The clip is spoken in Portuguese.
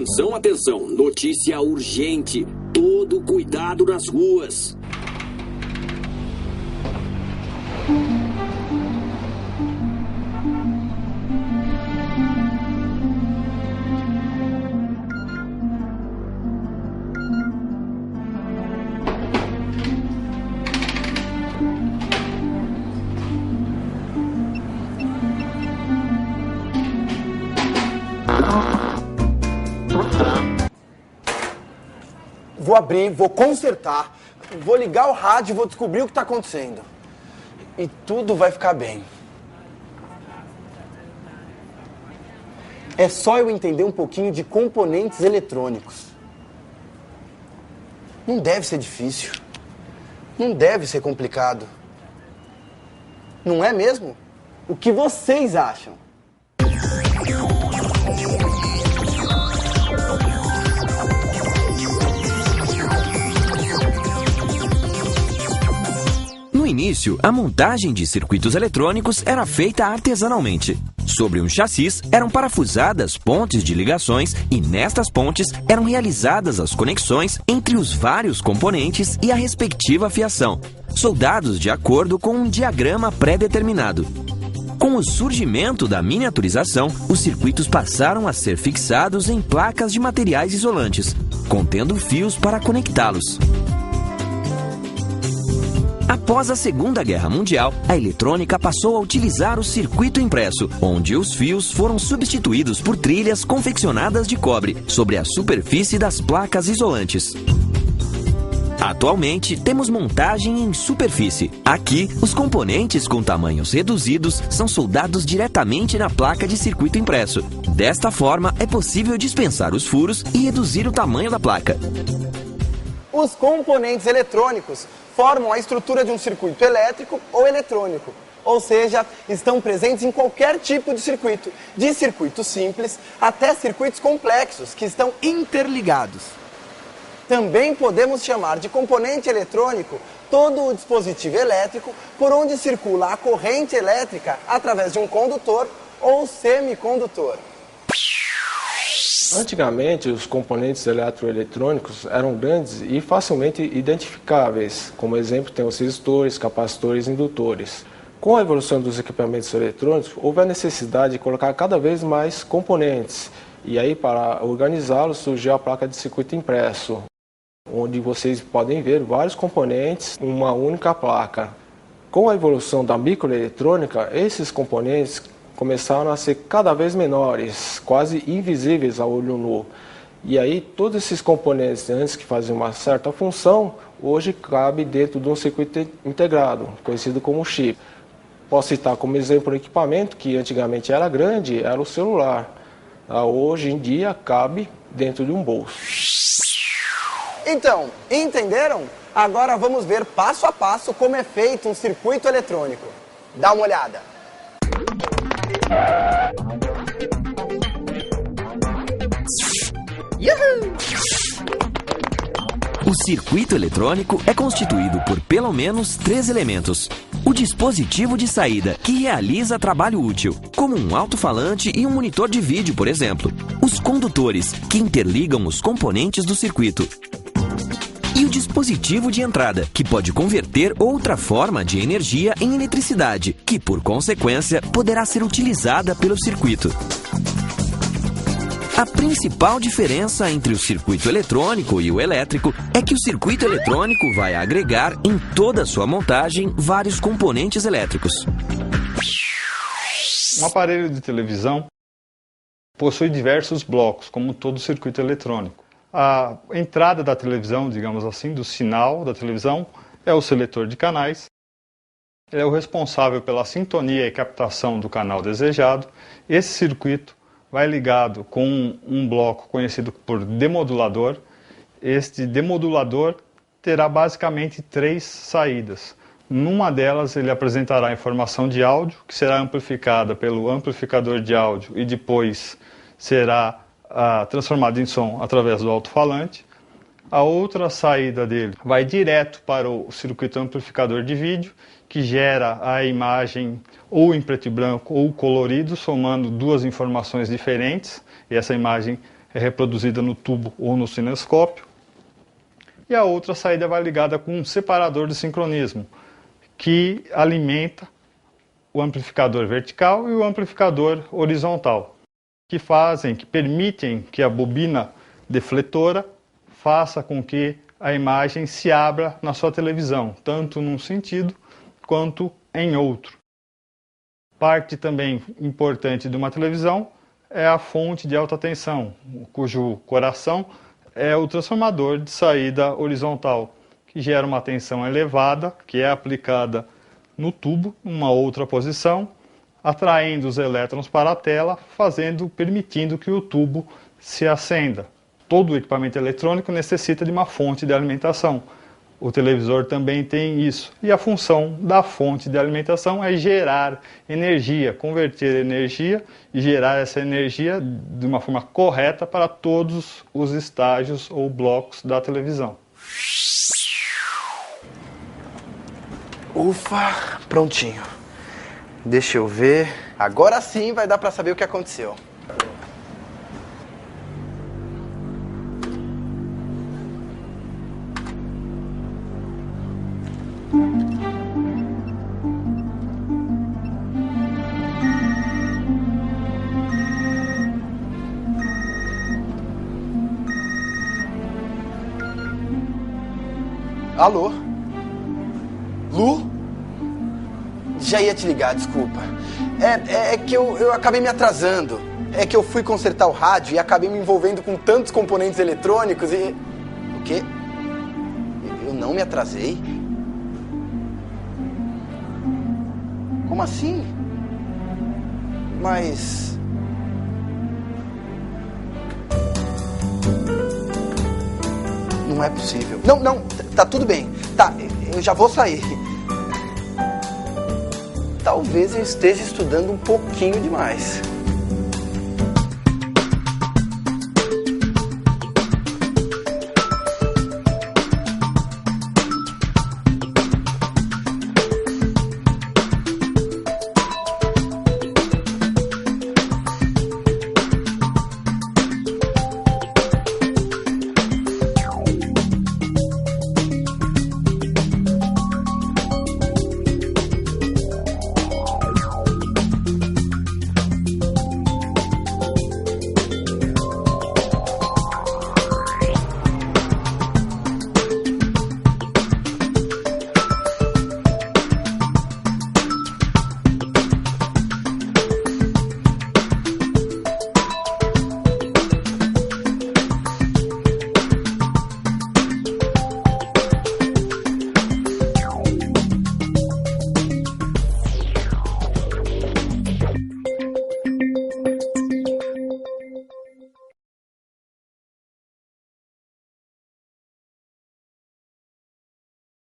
Atenção, atenção, notícia urgente. Todo cuidado nas ruas. Vou abrir, vou consertar, vou ligar o rádio e vou descobrir o que está acontecendo. E tudo vai ficar bem. É só eu entender um pouquinho de componentes eletrônicos. Não deve ser difícil. Não deve ser complicado. Não é mesmo? O que vocês acham? No início, a montagem de circuitos eletrônicos era feita artesanalmente. Sobre um chassis eram parafusadas pontes de ligações e nestas pontes eram realizadas as conexões entre os vários componentes e a respectiva fiação, soldados de acordo com um diagrama pré-determinado. Com o surgimento da miniaturização, os circuitos passaram a ser fixados em placas de materiais isolantes, contendo fios para conectá-los. Após a Segunda Guerra Mundial, a eletrônica passou a utilizar o circuito impresso, onde os fios foram substituídos por trilhas confeccionadas de cobre sobre a superfície das placas isolantes. Atualmente, temos montagem em superfície. Aqui, os componentes com tamanhos reduzidos são soldados diretamente na placa de circuito impresso. Desta forma, é possível dispensar os furos e reduzir o tamanho da placa. Os componentes eletrônicos formam a estrutura de um circuito elétrico ou eletrônico, ou seja, estão presentes em qualquer tipo de circuitos simples até circuitos complexos, que estão interligados. Também podemos chamar de componente eletrônico todo o dispositivo elétrico por onde circula a corrente elétrica através de um condutor ou semicondutor. Antigamente, os componentes eletroeletrônicos eram grandes e facilmente identificáveis. Como exemplo, tem os resistores, capacitores e indutores. Com a evolução dos equipamentos eletrônicos, houve a necessidade de colocar cada vez mais componentes. E aí, para organizá-los, surgiu a placa de circuito impresso, onde vocês podem ver vários componentes em uma única placa. Com a evolução da microeletrônica, esses componentes começaram a ser cada vez menores, quase invisíveis ao olho nu. E aí todos esses componentes antes que faziam uma certa função, hoje cabe dentro de um circuito integrado, conhecido como chip. Posso citar como exemplo um equipamento que antigamente era grande, era o celular. Hoje em dia cabe dentro de um bolso. Então, entenderam? Agora vamos ver passo a passo como é feito um circuito eletrônico. Dá uma olhada. O circuito eletrônico é constituído por pelo menos 3 elementos. O dispositivo de saída, que realiza trabalho útil, como um alto-falante e um monitor de vídeo, por exemplo. Os condutores, que interligam os componentes do circuito. E o dispositivo de entrada, que pode converter outra forma de energia em eletricidade, que, por consequência, poderá ser utilizada pelo circuito. A principal diferença entre o circuito eletrônico e o elétrico é que o circuito eletrônico vai agregar em toda a sua montagem vários componentes elétricos. Um aparelho de televisão possui diversos blocos, como todo circuito eletrônico. A entrada da televisão, digamos assim, do sinal da televisão, é o seletor de canais. Ele é o responsável pela sintonia e captação do canal desejado. Esse circuito vai ligado com um bloco conhecido por demodulador. Este demodulador terá basicamente 3 saídas. Numa delas ele apresentará informação de áudio, que será amplificada pelo amplificador de áudio e depois será transformado em som através do alto-falante. A outra saída dele vai direto para o circuito amplificador de vídeo, que gera a imagem ou em preto e branco ou colorido, somando 2 informações diferentes. E essa imagem é reproduzida no tubo ou no cinescópio. E a outra saída vai ligada com um separador de sincronismo, que alimenta o amplificador vertical e o amplificador horizontal, que permitem que a bobina defletora faça com que a imagem se abra na sua televisão, tanto num sentido quanto em outro. Parte também importante de uma televisão é a fonte de alta tensão, cujo coração é o transformador de saída horizontal, que gera uma tensão elevada, que é aplicada no tubo, numa outra posição, atraindo os elétrons para a tela, permitindo que o tubo se acenda. Todo equipamento eletrônico necessita de uma fonte de alimentação. O televisor também tem isso. E a função da fonte de alimentação é gerar energia, converter energia e gerar essa energia de uma forma correta para todos os estágios ou blocos da televisão. Ufa, prontinho. Deixa eu ver. Agora sim vai dar para saber o que aconteceu. Alô? Lu? Já ia te ligar, desculpa. É que eu acabei me atrasando. É que eu fui consertar o rádio e acabei me envolvendo com tantos componentes eletrônicos e... O quê? Eu não me atrasei? Como assim? Mas... Não é possível. Não, tá tudo bem. Tá, eu já vou sair. Talvez eu esteja estudando um pouquinho demais.